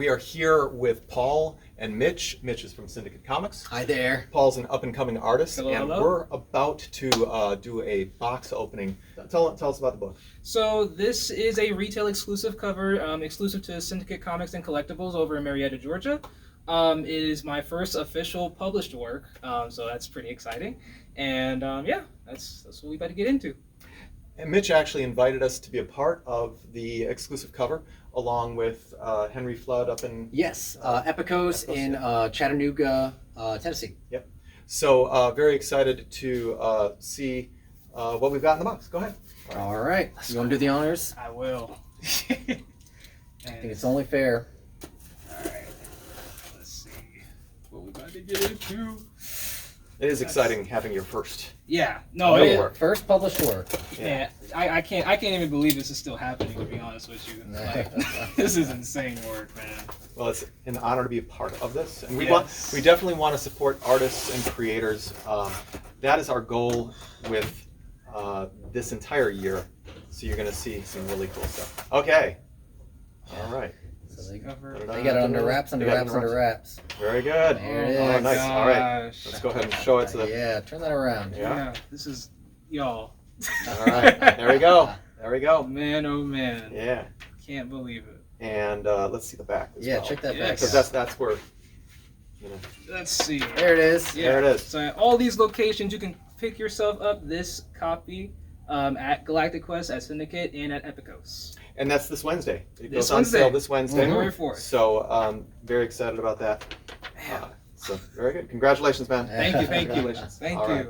We are here with Paul and Mitch. Mitch is from Syndicate Comics. Hi there. Paul's an up-and-coming artist, Hello, and hello. we're about to do a box opening. Tell us about the book. So this is a retail exclusive cover, exclusive to Syndicate Comics and Collectibles over in Marietta, Georgia. It is my first official published work, so that's pretty exciting. And yeah, that's what we about to get into. And Mitch actually invited us to be a part of the exclusive cover, along with Henry Flood up in... Yes, Epicos in Chattanooga, Tennessee. Yep. So very excited to see what we've got in the box. Go ahead. All right. You want to do the honors? I will. I think it's only fair. Alright, let's see what we about to get into. It is exciting having your first. Yeah, no, Real it, work. First published work. yeah, I can't even believe this is still happening, to be honest with you. Like, this is insane work, man. Well, it's an honor to be a part of this, and we Yes. we definitely want to support artists and creators. That is our goal with this entire year. So you're going to see some really cool stuff. Okay. All right. So they got Cover. it under wraps, under wraps, under wraps. Very good. There it Oh, is. nice. All right. Gosh. Let's go ahead and show it to the. Yeah, turn that around. Yeah. Yeah, this is y'all. All right. There we go. There we go. Man, oh man. Yeah. Can't believe it. And let's see the back as Yeah, well. check that Yeah, back Because out. that's where. You know. Let's see. There it is. Yeah. There it is. So at all these locations, you can pick yourself up this copy at Galactic Quest, at Syndicate, and at Epicos. And that's this Wednesday. It This goes on Wednesday. sale this Wednesday. January 4th. So very excited about that. So very good. Congratulations, man. Thank you, thank you. Congratulations. Thank All you. right.